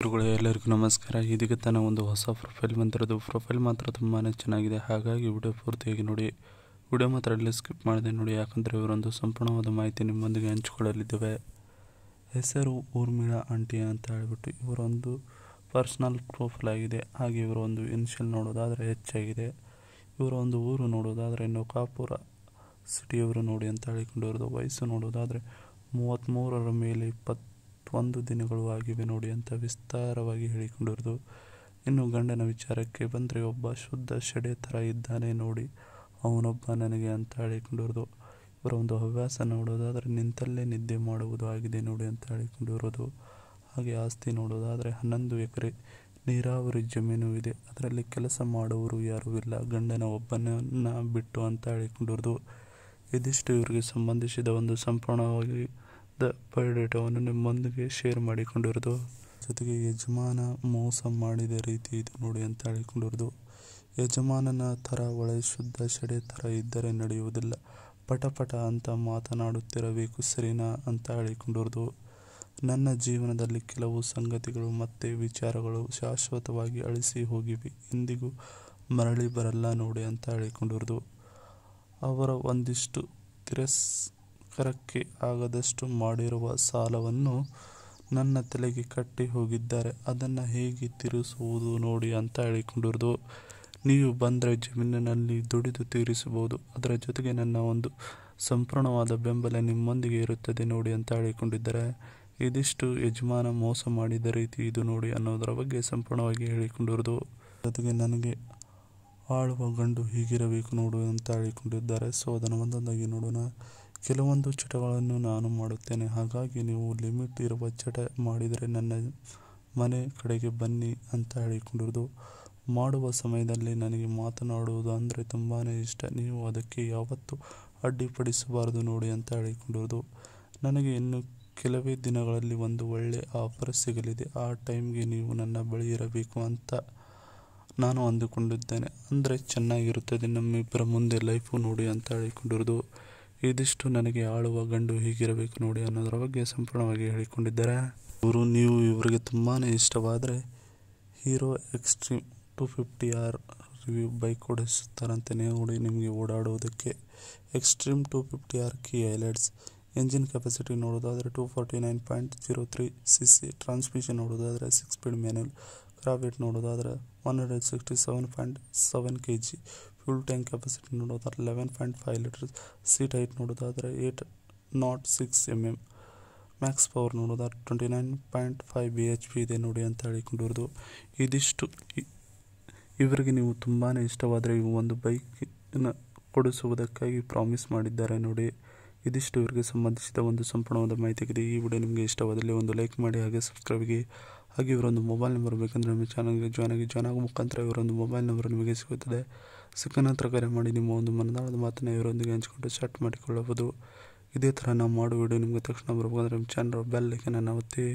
ಮಿತ್ರಗಳೇ, ಎಲ್ಲರಿಗೂ ನಮಸ್ಕಾರ. ಇದೀಗ ತಾನೇ ಒಂದು ಹೊಸ ಪ್ರೊಫೈಲ್ ಬಂದಿರೋದು. ಪ್ರೊಫೈಲ್ ಮಾತ್ರ ತುಂಬಾ ಚೆನ್ನಾಗಿದೆ, ಹಾಗಾಗಿ ವಿಡಿಯೋ ಪೂರ್ತಿಯಾಗಿ ನೋಡಿ. ವಿಡಿಯೋ ಮಾತ್ರ ಅಲ್ಲಿ ಸ್ಕಿಪ್ ಮಾಡಿದೆ ನೋಡಿ, ಯಾಕಂದರೆ ಇವರೊಂದು ಸಂಪೂರ್ಣವಾದ ಮಾಹಿತಿ ನಿಮ್ಮೊಂದಿಗೆ ಹಂಚಿಕೊಳ್ಳಲಿದ್ದೇವೆ. ಹೆಸರು ಊರ್ಮಿಳಾ ಆಂಟಿ ಅಂತ ಹೇಳಿಬಿಟ್ಟು ಇವರೊಂದು ಪರ್ಸ್ನಲ್ ಪ್ರೊಫೈಲ್ ಆಗಿದೆ. ಹಾಗೆ ಇವರ ಒಂದು ಇನಿಷಿಯಲ್ ನೋಡೋದಾದರೆ ಹೆಚ್ಚಾಗಿದೆ. ಇವರ ಒಂದು ಊರು ನೋಡೋದಾದರೆ ನೌಕಾಪುರ ಸಿಟಿಯವರು ನೋಡಿ ಅಂತ ಹೇಳಿಕೊಂಡಿರೋದು. ವಯಸ್ಸು ನೋಡೋದಾದರೆ 33ರ ಮೇಲೆ 21 ದಿನಗಳು ಆಗಿವೆ ನೋಡಿ ಅಂತ ವಿಸ್ತಾರವಾಗಿ ಹೇಳಿಕೊಂಡಿರೋದು. ಇನ್ನು ಗಂಡನ ವಿಚಾರಕ್ಕೆ ಬಂದರೆ ಒಬ್ಬ ಶುದ್ಧ ಶೆಡೆ ಥರ ಇದ್ದಾನೆ ನೋಡಿ, ಅವನೊಬ್ಬ ನನಗೆ ಅಂತ ಹೇಳಿಕೊಂಡಿರೋದು. ಇವರ ಒಂದು ಹವ್ಯಾಸ ನೋಡೋದಾದರೆ ನಿಂತಲ್ಲೇ ನಿದ್ದೆ ಮಾಡುವುದು ಆಗಿದೆ ನೋಡಿ ಅಂತ ಹೇಳಿಕೊಂಡಿರೋದು. ಹಾಗೆ ಆಸ್ತಿ ನೋಡೋದಾದರೆ 11 ಎಕರೆ ನೀರಾವರಿ ಜಮೀನು ಇದೆ. ಅದರಲ್ಲಿ ಕೆಲಸ ಮಾಡುವವರು ಯಾರೂ ಇಲ್ಲ, ಗಂಡನ ಒಬ್ಬನನ್ನ ಬಿಟ್ಟು ಅಂತ ಹೇಳಿಕೊಂಡಿರೋದು. ಇದಿಷ್ಟು ಇವರಿಗೆ ಸಂಬಂಧಿಸಿದ ಒಂದು ಸಂಪೂರ್ಣವಾಗಿ ಬಯೋಡೇಟಾವನ್ನು ನಿಮ್ಮೊಂದಿಗೆ ಶೇರ್ ಮಾಡಿಕೊಂಡಿರೋದು. ಜೊತೆಗೆ ಯಜಮಾನ ಮೋಸ ಮಾಡಿದ ರೀತಿ ಇದು ನೋಡಿ ಅಂತ ಹೇಳಿಕೊಂಡಿರೋದು. ಯಜಮಾನನ ಥರ ಒಳ್ಳೆ ಶುದ್ಧ ಶೆಡೆ ಥರ ಇದ್ದರೆ ನಡೆಯುವುದಿಲ್ಲ, ಪಟ ಅಂತ ಮಾತನಾಡುತ್ತಿರಬೇಕು ಸರಿನಾ ಅಂತ ಹೇಳಿಕೊಂಡಿರೋದು. ನನ್ನ ಜೀವನದಲ್ಲಿ ಕೆಲವು ಸಂಗತಿಗಳು ಮತ್ತು ವಿಚಾರಗಳು ಶಾಶ್ವತವಾಗಿ ಅಳಿಸಿ ಹೋಗಿವೆ, ಎಂದಿಗೂ ಮರಳಿ ಬರಲ್ಲ ನೋಡಿ ಅಂತ ಹೇಳಿಕೊಂಡಿರೋದು. ಅವರ ಒಂದಿಷ್ಟು ತಿರಸ್ಕಾರಕ್ಕೆ ಆಗದಷ್ಟು ಮಾಡಿರುವ ಸಾಲವನ್ನು ನನ್ನ ತಲೆಗೆ ಕಟ್ಟಿ ಹೋಗಿದ್ದಾರೆ, ಅದನ್ನು ಹೇಗೆ ತೀರಿಸುವುದು ನೋಡಿ ಅಂತ ಹೇಳಿಕೊಂಡಿರೋದು. ನೀವು ಬಂದರೆ ಜಮೀನಿನಲ್ಲಿ ದುಡಿದು ತೀರಿಸಬಹುದು, ಅದರ ಜೊತೆಗೆ ನನ್ನ ಒಂದು ಸಂಪೂರ್ಣವಾದ ಬೆಂಬಲ ನಿಮ್ಮೊಂದಿಗೆ ಇರುತ್ತದೆ ನೋಡಿ ಅಂತ ಹೇಳಿಕೊಂಡಿದ್ದಾರೆ. ಇದಿಷ್ಟು ಯಜಮಾನ ಮೋಸ ಮಾಡಿದ ರೀತಿ ಇದು ನೋಡಿ ಅನ್ನೋದರ ಬಗ್ಗೆ ಸಂಪೂರ್ಣವಾಗಿ ಹೇಳಿಕೊಂಡಿರೋದು. ಜೊತೆಗೆ ನನಗೆ ಆಳುವ ಗಂಡು ಹೀಗಿರಬೇಕು ನೋಡು ಅಂತ ಹೇಳಿಕೊಂಡಿದ್ದಾರೆ. ಸೊ ಅದನ್ನು ಒಂದೊಂದಾಗಿ ನೋಡೋಣ. ಕೆಲವೊಂದು ಚಟಗಳನ್ನು ನಾನು ಮಾಡುತ್ತೇನೆ, ಹಾಗಾಗಿ ನೀವು ಲಿಮಿಟ್ ಇರುವ ಚಟ ಮಾಡಿದರೆ ನನ್ನ ಮನೆ ಕಡೆಗೆ ಬನ್ನಿ ಅಂತ ಹೇಳಿಕೊಂಡಿರೋದು. ಮಾಡುವ ಸಮಯದಲ್ಲಿ ನನಗೆ ಮಾತನಾಡುವುದು ಅಂದರೆ ತುಂಬಾ ಇಷ್ಟ, ನೀವು ಅದಕ್ಕೆ ಯಾವತ್ತೂ ಅಡ್ಡಿಪಡಿಸಬಾರದು ನೋಡಿ ಅಂತ ಹೇಳಿಕೊಂಡಿರೋದು. ನನಗೆ ಇನ್ನು ಕೆಲವೇ ದಿನಗಳಲ್ಲಿ ಒಂದು ಒಳ್ಳೆಯ ಆಫರ್ ಸಿಗಲಿದೆ, ಆ ಟೈಮ್ಗೆ ನೀವು ನನ್ನ ಬಳಿ ಇರಬೇಕು ಅಂತ ನಾನು ಅಂದುಕೊಂಡಿದ್ದೇನೆ. ಅಂದರೆ ಚೆನ್ನಾಗಿರುತ್ತದೆ ನಮ್ಮಿಬ್ಬರ ಮುಂದೆ ಲೈಫು ನೋಡಿ ಅಂತ ಹೇಳಿಕೊಂಡಿರೋದು. ಇದಿಷ್ಟು ನನಗೆ ಆಳುವ ಗಂಡು ಹೀಗಿರಬೇಕು ನೋಡಿ ಅನ್ನೋದರ ಬಗ್ಗೆ ಸಂಪೂರ್ಣವಾಗಿ ಹೇಳಿಕೊಂಡಿದ್ದಾರೆ. ನೀವು ಇವರಿಗೆ ತುಂಬಾ ಇಷ್ಟವಾದರೆ Hero Xtreme 250R review bike ಓಡಿಸುತ್ತಾರಂತೆ ನೋಡಿ ನಿಮಗೆ ಓಡಾಡೋದಕ್ಕೆ. Xtreme 250R key highlights: engine capacity ನೋಡೋದಾದರೆ 249.03 cc, ಟ್ರಾನ್ಸ್ಮಿಷನ್ ನೋಡೋದಾದರೆ 6 ಸ್ಪೀಡ್ ಮ್ಯಾನ್ಯುಯಲ್, ಕ್ರಾಬ್ ವೇಟ್ ನೋಡೋದಾದರೆ 167.7 kg, ಫ್ಯೂಲ್ ಟ್ಯಾಂಕ್ ಕೆಪಾಸಿಟಿ ನೋಡೋದಾದರೆ 11.5 ಲೀಟರ್ಸ್, ಸೀಟ್ ಹೈಟ್ ನೋಡೋದಾದರೆ 806 mm, ಮ್ಯಾಕ್ಸ್ ಪವರ್ ನೋಡೋದಾದ್ರೆ 29.5 bhp ಇದೆ ನೋಡಿ ಅಂತ ಹೇಳಿಕೊಂಡಿರೋದು. ಇದಿಷ್ಟು ಇವರಿಗೆ ನೀವು ತುಂಬಾ ಇಷ್ಟವಾದರೆ ಇವು ಒಂದು ಬೈಕ್ನ ಕೊಡಿಸುವುದಕ್ಕಾಗಿ ಪ್ರಾಮಿಸ್ ಮಾಡಿದ್ದಾರೆ ನೋಡಿ. ಇದಿಷ್ಟು ಇವರಿಗೆ ಸಂಬಂಧಿಸಿದ ಒಂದು ಸಂಪೂರ್ಣವಾದ ಮಾಹಿತಿಯಾಗಿದೆ. ಈ ವಿಡಿಯೋ ನಿಮಗೆ ಇಷ್ಟವಾದಲ್ಲಿ ಒಂದು ಲೈಕ್ ಮಾಡಿ, ಹಾಗೆ ಸಬ್ಸ್ಕ್ರೈಬ್ಗೆ. ಹಾಗೆ ಇವರೊಂದು ಮೊಬೈಲ್ ನಂಬರ್ ಬೇಕಂದರೆ ನಮ್ಮ ಚಾನಲ್ಗೆ ಜಾಯ್ನ್ ಆಗೋ ಮುಖಾಂತರ ಇವರೊಂದು ಮೊಬೈಲ್ ನಂಬರ್ ನಿಮಗೆ ಸಿಗುತ್ತದೆ. ಸಿಕ್ಕ ನಂತರ ಕರೆ ಮಾಡಿ ನಿಮ್ಮ ಒಂದು ಮನದಾಳದ ಮಾತನ್ನು ಇವರೊಂದಿಗೆ ಹಂಚಿಕೊಂಡು ಚಾಟ್ ಮಾಡಿಕೊಳ್ಳಬಹುದು. ಇದೇ ಥರ ನಾವು ಮಾಡೋ ವಿಡಿಯೋ ನಿಮಗೆ ತಕ್ಷಣ ಬರಬೇಕಂದ್ರೆ ನಮ್ಮ ಚಾನಲ್ ಬೆಲ್ ಐಕನ್ ಅನ್ನು ಒತ್ತಿ.